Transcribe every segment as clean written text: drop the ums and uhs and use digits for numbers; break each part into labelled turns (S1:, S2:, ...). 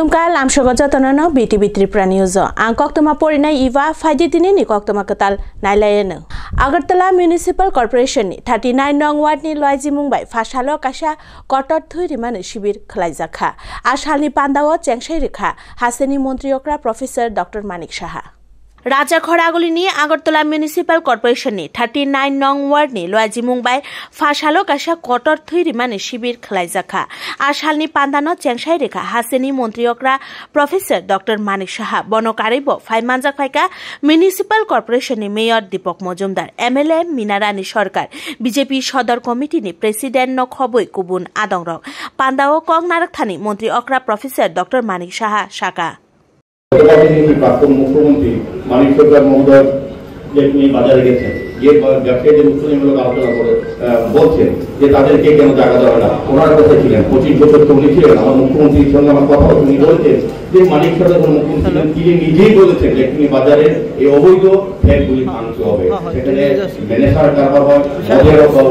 S1: खुलुमकाल आमसोग जतननो BTB Tripura news आं कक्तमा परिनाय इवा फाइदि दिनैनि कक्तमा कताल नायलायनो आगरतला म्युनिसिपल कर्पोरेशन 39 नं वार्डनि लयजिमुंबाय फासालो कासा कटर थुइरिमानो शिबिर खलायजाखा आसालनि पान्दाव चेंसाइ रेखा हासेनि मन्त्रियक्रा प्रोफेसर डॉक्टर मानिक साहा राजाखड़ागुलिनि आगरतला म्युनिसिपल कर्पोरेशननि 39 नं वार्डनि लयजिमुंबाय फासालो कासा कटर थुइरिमानो शिबिर खलायजाखा आसालनि पान्दानो चेंसाइ रेखा हासेनि मन्त्रियक्रा प्रोफेसर डॉक्टर मानिक साहा बनकारिबो फाइमानजा फाइका म्युनिसिपल कर्पोरेशननि मेयर दीपक मजुमदार एमएलए मीनारानी सरकार बीजेपी सदर कमिटिनि प्रेसिडेंट नखबई कुबुन आदंरक पान्दाओ कं नारकथानि मन्त्री अक्रा प्रोफेसर डॉक्टर मानिक साहा साका
S2: প্রাক্তন মুখ্যমন্ত্রী মানিক সরকার মহোদয় যে বাজারে গেছেন যে ব্যবসায়ীদের উৎসাহমূলক আলোচনা করে বলছেন যে তাদেরকে কেন জায়গা দেওয়া না ওনার কথা ছিলেন 25 বছর তো উনি ছিলেন আমার মুখ্যমন্ত্রীর সঙ্গে আমার কথা উনি বলেছেন যে মানিক সরকার মুখ্যমন্ত্রী তিনি নিজেই বলেছেন যে তিনি বাজারের এই অবৈধ ফ্ল্যাটগুলি ভাঙতে হবে সেখানে ম্যানেজার কারবার হয় মদের অভাব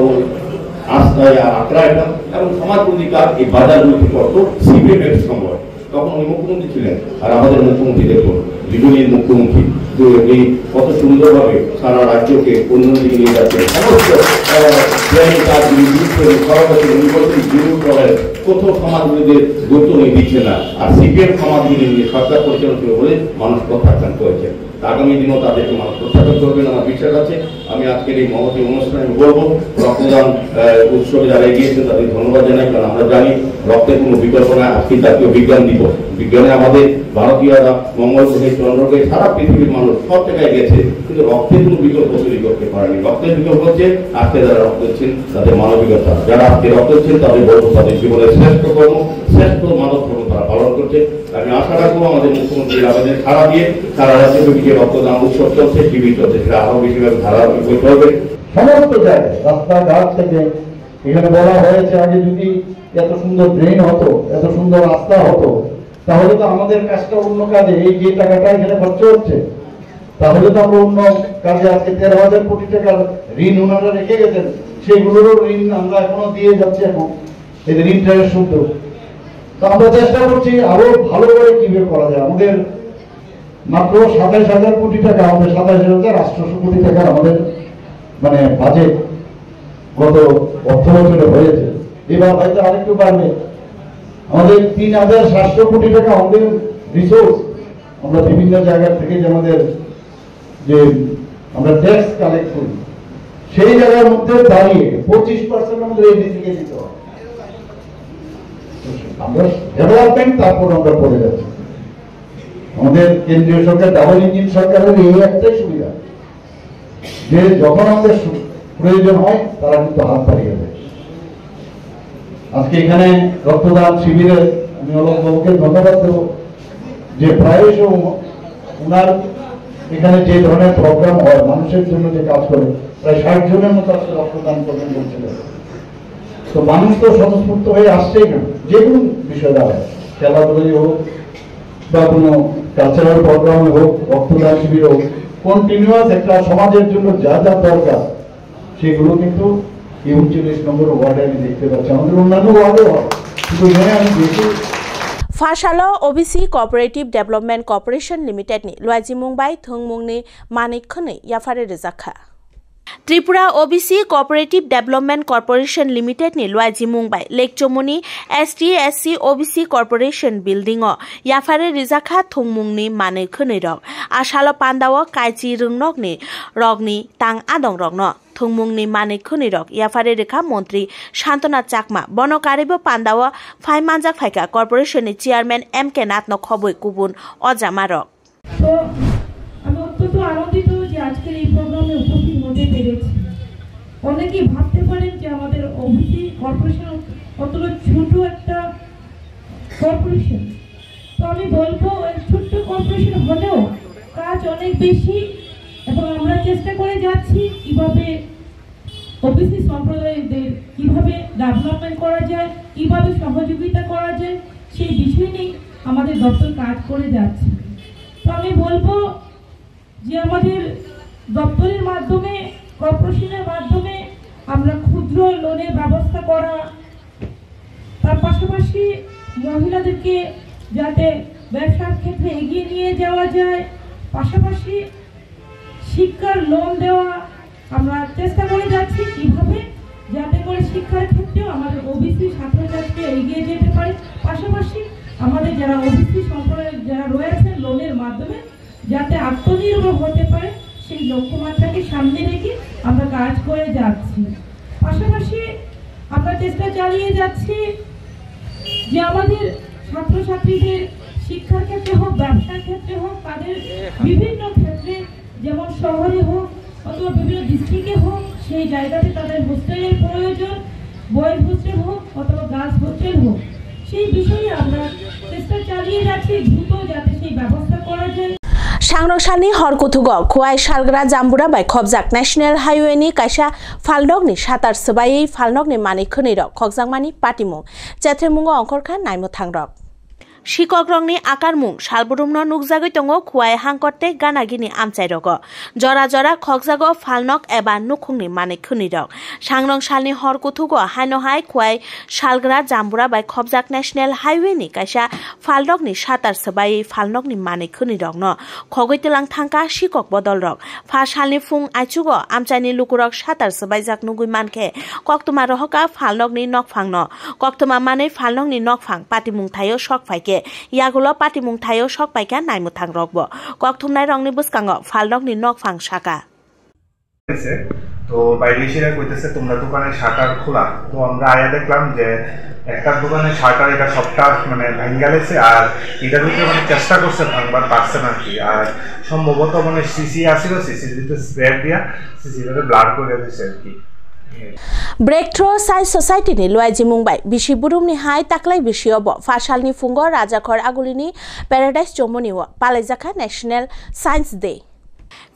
S2: আস্থায় আক্রায়তা এবং সমাজ অধিকার এই বাজারগুলিতে কত সিভিল সম্ভব তখন উনি মুখ্যমন্ত্রী ছিলেন আর আমাদের মুখ্যমন্ত্রী দেখুন দুজনের মুখ্যমন্ত্রী এই কত সুন্দরভাবে সারা রাজ্যকে অন্যদিকে নিয়ে যাচ্ছে সমস্ত কত সমাজগুলিদের গুরুত্ব নিয়ে দিচ্ছে না আর সিপিএম সমাজগুলি নিয়ে সরকার পরিচালনা বলে মানুষ প্রত্যাখ্যান করেছে আগামী দিনও তাদেরকে মানুষ প্রত্যাখ্যান করবেন আমার বিশ্বাস আছে আমি আজকের এই মহতী অনুষ্ঠানে বলবো রক্তদান উৎসবে যারা এগিয়েছেন তাদের ধন্যবাদ জানাই কারণ আমরা জানি রক্তের কোনো বিকল্প না আজকে জাতীয় বিজ্ঞান দিবস বিজ্ঞানে আমাদের ভারতীয়রা মঙ্গল গ্রহে চন্দ্র গ্রহে সারা পৃথিবীর মানুষ সব জায়গায় গেছে কিন্তু রক্তের কোনো বিকল্প তৈরি করতে পারেনি রক্তের বিকল্প হচ্ছে আজকে যারা রক্ত দিচ্ছেন তাদের মানবিকতা যারা আজকে রক্ত দিচ্ছেন তাদের বলবো তাদের জীবনের শ্রেষ্ঠ কর্ম শ্রেষ্ঠ মানব ধর্ম তারা পালন করছে আমি আশা রাখবো আমাদের মুখ্যমন্ত্রীর আবেদন সারা দিয়ে সারা রাজ্যব্যাপী যে রক্তদান উৎসব চলছে শিবির চলছে সেটা আরো বেশিভাবে ধারাবাহিক হতে হবে
S3: সমস্ত জায়গায় রাস্তাঘাট থেকে এখানে বলা হয়েছে আগে যদি এত সুন্দর ড্রেন হতো এত সুন্দর রাস্তা হতো তাহলে তো আমাদের কাজটা অন্য কাজে এই যে টাকাটা এখানে খরচ হচ্ছে তাহলে তো আমরা অন্য কাজে আজকে 13,000 কোটি টাকার ঋণ ওনারা রেখে গেছেন সেগুলোরও ঋণ আমরা এখনো দিয়ে যাচ্ছি এখন এদের ইন্টারেস্ট শুদ্ধ তো আমরা চেষ্টা করছি আরো ভালো করে কিভাবে করা যায় আমাদের মাত্র 27,000 কোটি টাকা আমাদের 27,800 কোটি টাকার আমাদের মানে বাজেট গত অর্থ বছরে হয়েছে এবার হয়তো আরেকটু বাড়বে আমাদের 3,700 কোটি টাকা আমাদের রিসোর্স আমরা বিভিন্ন জায়গা থেকে যে আমাদের যে আমরা ট্যাক্স কালেক্ট করি সেই জায়গার মধ্যে দাঁড়িয়ে 25% আমাদের এডিসিকে দিতে হবে আমরা ডেভেলপমেন্ট তারপর আমরা করে যাচ্ছি আমাদের কেন্দ্রীয় সরকার ডাবল ইঞ্জিন সরকারের এই একটাই সুবিধা যে যখন আমাদের প্রয়োজন হয় তারা কিন্তু হাত বাড়িয়ে দেয় আজকে এখানে রক্তদান শিবিরে আমি অলক বাবুকে ধন্যবাদ দেব যে প্রায়শ ওনার এখানে যে ধরনের প্রোগ্রাম হয় মানুষের জন্য যে কাজ করে প্রায় 60 জনের মতো আজকে রক্তদান করবেন বলছিলেন তো মানুষ তো স্বতঃস্ফূর্ত হয়ে আসছেই না যে কোনো বিষয় দ্বারা খেলাধুলাই হোক বা কোনো কালচারাল প্রোগ্রামে হোক রক্তদান শিবির হোক কন্টিনিউয়াস একটা সমাজের জন্য যা যা দরকার সেগুলো কিন্তু এই 39 নম্বর ওয়ার্ডে আমি দেখতে পাচ্ছি আমাদের অন্যান্য ওয়ার্ডেও হয় কিন্তু এখানে আমি দেখি
S1: फासालो OBC cooperative development corporation limited नि लयजिमुंबाय थंगमुंगनि मानिक खनै याफारे रेजाखा Tripura OBC cooperative development corporation limited नि लयजिमुंबाय लेकचमुनि एसटी/एससी ओबीसी कॉर्पोरेशन बिल्डिंग याफारे रिजाखा थंगमुंगनि मानिक खनै रक आसालो पान्दाव काइचि रुंगनकनि रगनि तां आदं रगनो थंगमुंगनि मानिक खनै रक याफारे रेखा मंत्री शान्तना चाकमा बनकारिबो पान्दाव फाइमानजा फाइका कॉर्पोरेशननि चेयरमैन एम के नाथ नखबई कुबुन अजामा रक
S4: तो আমি অত্যন্ত আনন্দিত যে আজকের এই প্রোগ্রামে উপস্থিত হতে পেরেছি অনেকেই ভাবতে পারেন যে আমাদের ওবিসি কর্পোরেশন কতটা ছোট একটা কর্পোরেশন তো আমি বলবো এই ছোট্ট কর্পোরেশন হলেও কাজ অনেক বেশি এবং আমরা চেষ্টা করে যাচ্ছি কিভাবে ওবিসি সম্প্রদায়দের কিভাবে ডেভেলপমেন্ট করা যায় কিভাবে সহযোগিতা করা যায় সেই বিষয় নিয়ে আমাদের দপ্তর কাজ করে যাচ্ছে তো আমি বলবো যে আমাদের দপ্তরের মাধ্যমে কর্পোরেশনের মাধ্যমে আমরা ক্ষুদ্র লোনের ব্যবস্থা করা তার পাশাপাশি মহিলাদেরকে যাতে ব্যবসার ক্ষেত্রে এগিয়ে নিয়ে যাওয়া যায়। পাশাপাশি শিক্ষার লোন দেওয়া আমরা চেষ্টা করে যাচ্ছি কিভাবে যাতে করে শিক্ষার ক্ষেত্রেও আমাদের ওবিসি ছাত্রছাত্রী এগিয়ে যেতে পারে। পাশাপাশি আমাদের যারা ওবিসি সম্প্রদায়ের যারা রয়েছেন লোনের মাধ্যমে যাতে আত্মনির্ভর হতে পারে সেই লক্ষ্যমাত্রাকে সামনে রেখে আমরা কাজ করে যাচ্ছি। পাশাপাশি আমরা চেষ্টা চালিয়ে যাচ্ছি যে আমাদের ছাত্রছাত্রীদের শিক্ষার ক্ষেত্রে হোক ব্যবসার ক্ষেত্রে হোক তাদের বিভিন্ন ক্ষেত্রে যেমন শহরে হোক অথবা বিভিন্ন ডিস্ট্রিক্টে হোক সেই জায়গাতে তাদের হোস্টেলের প্রয়োজন, বয়েজ হোস্টেল হোক অথবা গার্লস হোস্টেল হোক, সেই বিষয়ে আমরা চেষ্টা চালিয়ে যাচ্ছি দ্রুত যাতে সেই ব্যবস্থা করা যায়।
S1: सांग्रंसानि हरकुथुग खुवाई सालग्रा जाम्बुरा बाय खबजाक नेशनेल हाईवे नि कायसा फालनगनि सातार सबायै फालनगनि मानि खनिरक खगजांमानि पाटिमु चेथ्रेमुंग अंखरखा नायमु थांरक शिकग्रंनि आकारमुं सालबुरुमनो नुकजागै दङ खुवाई हांकरते गानागिनि आमचाइरग जरा जरा खगजागो फालनग एबा नुखुंनि माने खनिरक सांग्रंसानि हरकुथुग हायनहाय खुवाई सालग्रा जाम्बुरा बाय खबजाक नेशनेल हाईवे नि कायसा फालनगनि सातार सबायै फालनगनि माने खनिरक न खगैतलां थांका शिकक बदलरक फासालनि फुं आइचुग आमचाइनि लुकुरक सातार सबायजाक नुगुइ मानखे कक्तमा रहका फालनगनि नकफां न कक्तमा माने फालनगनि नकफां पाटिमुं थायो सकफाइके यागुलो पाटिमुं थायो सकपाइका नायमु थांरकबो कक्तुमनाय रंनि बुसकांग फालनगनि नकफां शाखा
S5: তো বাইরে এসে কইতেছে তোমরা দোকানের শাটার খোলা। তো আমরা আয়া দেখলাম যে একটা দোকানের শাটার এটা সবটা মানে ভাঙ্গা গেছে আর এটার ভিতরে মানে চেষ্টা করছে ভাঙবার পারছে না কি। আর সম্ভবত মানে সিসি আসছিল, সিসি দিতে স্প্রে দিয়া সিসিটাকে ব্লার করে দিয়েছে আর কি।
S1: ब्रेकथ्रो साइन्स सोसाइटी नि लुआइजि मुंबाय बिसि बुरुमनि हाय ताक्लाय बिसियाव फासालनि फुंग राजाखर आगुलिनि पैराडाइज जमुनिव पालाइजाखा नेशनल साइन्स डे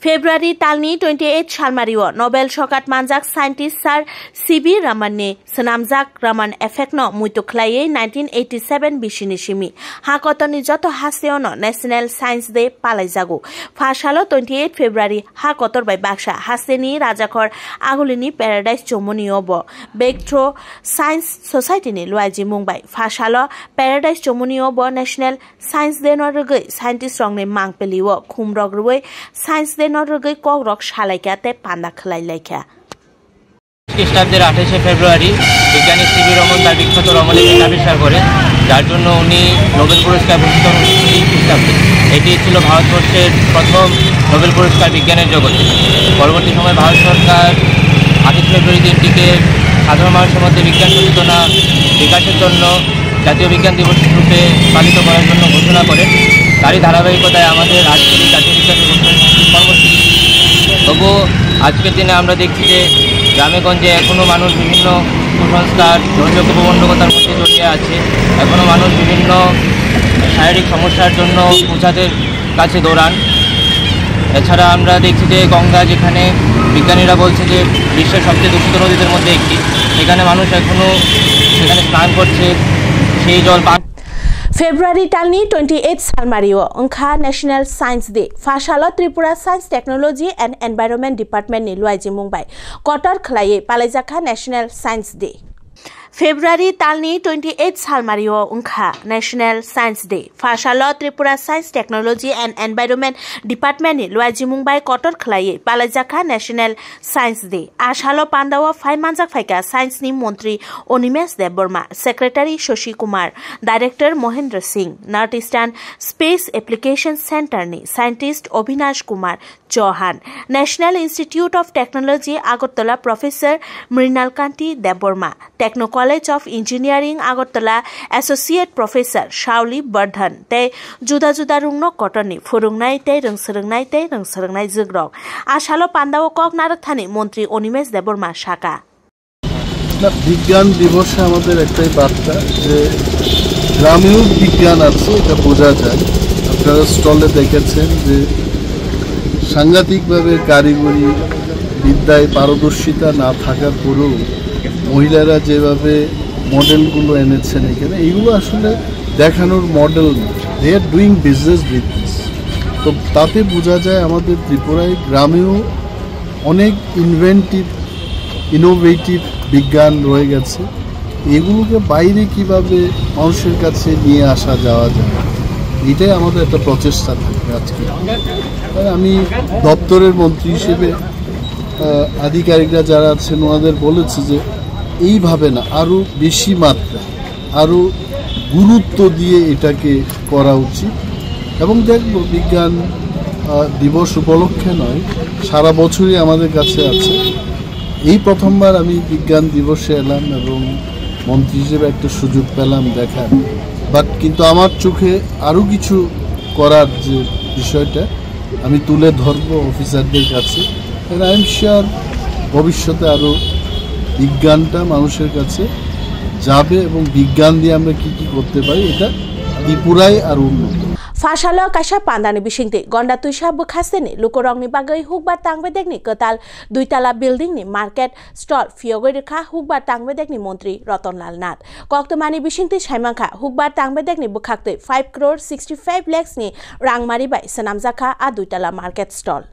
S1: फेब्रुवारी तालनि 28 सालमारिव नोबेल सकात मानजाक साइन्टिस्ट सार सीबी रमननि सनामजाक रमन एफेक्टनो मुइतुख्लायै 1987 बिसिनि सिमि हाकतनि जत हासेयन नेशनल साइन्स डे पालाइजागु फासालो 28 फेब्रुवारी हाकतर बाय बाक्सा हासेनि राजाखर आगुलिनि पैराडाइज जमुनिव ब्रेकथ्रो साइन्स सोसाइटीनि लुआइजि मुंबाय फासालो पैराडाइज जमुनिव नेशनल साइन्स डे नरगै साइन्टिस्ट रंनि मांगपेलिव खुमरगरुबै साइन्स डे नरगै कगरक सालायखाते पान्दा खलायलायखा
S6: খ্রিস্টাব্দের 28 ফেব্রুয়ারি বিজ্ঞানী সিবি রমন তার বিখ্যাত রমণের আবিষ্কার করেন, যার জন্য উনি নোবেল পুরস্কার ভূষিত হন খ্রিস্টাব্দে। এটি ছিল ভারতবর্ষের প্রথম নোবেল পুরস্কার বিজ্ঞানের জগতে। পরবর্তী সময় ভারত সরকার 28 ফেব্রুয়ারি দিনটিকে সাধারণ মানুষের মধ্যে বিজ্ঞান সচেতনা বিকাশের জন্য জাতীয় বিজ্ঞান দিবস রূপে পালিত করার জন্য ঘোষণা করেন। তারই ধারাবাহিকতায় আমাদের আজকের এই জাতীয় বিজ্ঞান কর্মসূচি। তবুও আজকের দিনে আমরা দেখছি যে গ্রামে গঞ্জে এখনও মানুষ বিভিন্ন কুসংস্কার ধর্মীয় প্রবন্ধকতার মধ্যে জড়িয়ে আছে। এখনও মানুষ বিভিন্ন শারীরিক সমস্যার জন্য পূজাদের কাছে দৌড়ান। এছাড়া আমরা দেখছি যে গঙ্গা, যেখানে বিজ্ঞানীরা বলছে যে বিশ্বের সবচেয়ে দূষিত নদীদের মধ্যে একটি, সেখানে মানুষ এখনও সেখানে স্নান করছে, সেই জল পান।
S1: फेब्रुवारी तालनि 28 सालमारिव अंखा नेशनल साइन्स डे फासालो Tripura science technology and environment department नि लुआइजि मुंबाय कटर खलायै पालाइजाखा नेशनल साइन्स डे फेब्रुवारी तालनि 28 सालमारिव अंखा नेशनल साइन्स डे फासालो Tripura science technology and environment department नि लुआइजि मुंबाय कटर खलायै पालाइजाखा नेशनल साइन्स डे आसालो पान्दाव फाइमानजाक फाइका साइन्स नि मंत्री Animesh Debbarma, secretary Shashi Kumar, director Mahendra Singh, north eastern space application centre नि scientist Avinash Kumar Chauhan, national institute of technology Agartala professor Mrinalkanti Debbarma, techno college of engineering Agartala associate professor Shawli Bardhan ते जुदा जुदा रुंगनो कटरनि फुरुंगनाय ते रोंसोरोंनाय जोग्रक आसालो पान्दाव कक नारकथानि मंत्री अनिमेश देबबर्मा शाखा
S7: বিজ্ঞান দিবসে আমাদের একটাই বার্তা যে গ্রামেও বিজ্ঞান আছে, এটা বোঝা যায়। আপনারা স্টলে দেখেছেন যে সাংঘাতিকভাবে কারিগরি বিদ্যায় পারদর্শিতা না থাকার পরেও মহিলারা যেভাবে মডেলগুলো এনেছেন এখানে, এইগুলো আসলে দেখানোর মডেল না, they are doing business with this. তো তাতে বোঝা যায় আমাদের ত্রিপুরায় গ্রামেও অনেক ইনোভেটিভ বিজ্ঞান রয়ে গেছে। এগুলোকে বাইরে কিভাবে মানুষের কাছে নিয়ে আসা যাওয়া যায়, এটাই আমাদের একটা প্রচেষ্টা থাকবে আজকে। আমি দপ্তরের মন্ত্রী হিসেবে আধিকারিকরা যারা আছেন ওনাদের বলেছে যে এইভাবে না, আরও বেশি মাত্রা, আরও গুরুত্ব দিয়ে এটাকে করা উচিত। এবং দেখব বিজ্ঞান দিবস উপলক্ষে নয়, সারা বছরই আমাদের কাছে আছে। এই প্রথমবার আমি বিজ্ঞান দিবসে এলাম এবং মন্ত্রী হিসেবে একটা সুযোগ পেলাম দেখার। বাট কিন্তু আমার চোখে আরও কিছু করার যে বিষয়টা আমি তুলে ধরবো অফিসারদের কাছে। আই এম শিওর ভবিষ্যতে আরও বিজ্ঞানটা মানুষের কাছে যাবে এবং বিজ্ঞান দিয়ে আমরা কি কি করতে পারি এটা ত্রিপুরায় আরও উন্নত।
S1: Fasalo kasha pandani bisingti gonda tuisha bukhaseni lukorong ni bagai hukbar tangbedek ni ketal duitala building ni market stall fiogoi rekha hukbar tangbedek ni montri Ratonlal Nath koktomani bisingti saimangkha hukbar tangbedek ni bukhakte 5 crore 65 lakhs ni rangmari bai sanamjakha a duitala market stall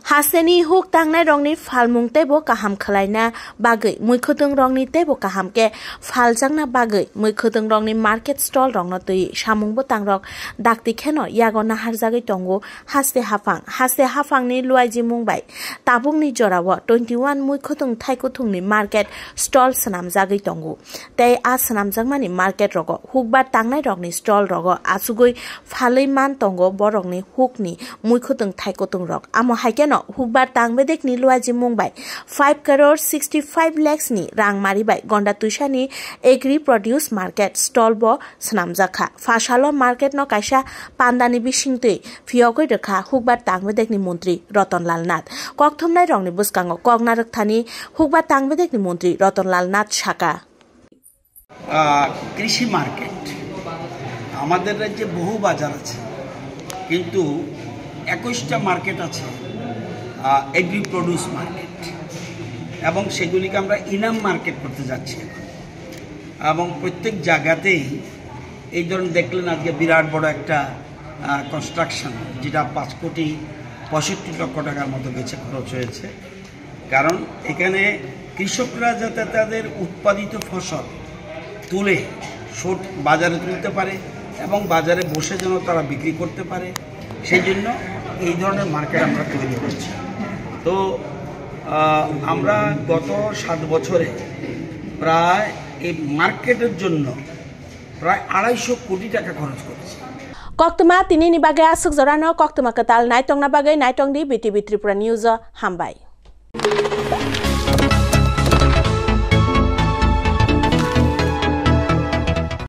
S1: Haseni huk tangnai rongni falmung tebo kaham khalaina bagai muikhotung rongni tebo kaham ke faljangna bagai muikhotung rongni market stall rongno tui samungbo tangrok dakti kheno yago nahar jagai tongo haste hafang ni luaiji mungbai tabungni jorawo 21 muikhotung thaikothungni market stall sanam jagai tongo tei a sanamjangmani market rogo hukbar tangnai rongni stall rogo asugoi phaloi man tongo borongni hukni muikhotung thaikotung rok amo haike hukbar tangbedek ni luaji mungbai 5 crore 65 lakhs ni rangmari bai gonda tuishani agri produce market stall bo sanamjakha Fasalo market no kaisa pandani bisingtui fiogoi rekha hukbar tangbedek ni montri Ratonlal Nath kokthomnai rongni buskango koknarak thani hukbar tangbedek ni montri Ratonlal Nath shaka
S8: কৃষি market আমাদের রাজ্যে বহু বাজার আছে কিন্তু 21টা market আছে agri produce market এবং সেগুলিকে আমরা ইনাম মার্কেট করতে যাচ্ছি এবং প্রত্যেক জায়গাতেই এই ধরনের দেখলেন আজকে বিরাট বড় একটা কনস্ট্রাকশন যেটা 5 কোটি 65 লক্ষ টাকার মতো গেছে খরচ হয়েছে কারণ এখানে কৃষকরা যাতে তাদের উৎপাদিত ফসল তুলে বাজারে তুলতে পারে এবং বাজারে বসে যেন তারা বিক্রি করতে পারে সেই জন্য এই ধরনের মার্কেট আমরা তৈরি করছি তো আমরা গত 7 বছরে প্রায় এই মার্কেটের জন্য প্রায় 250 কোটি টাকা খরচ করেছি
S1: Koktoma tini ni bagai asuk zorano koktoma ketal naitong na bagai naitong di BTV Tripura News hambai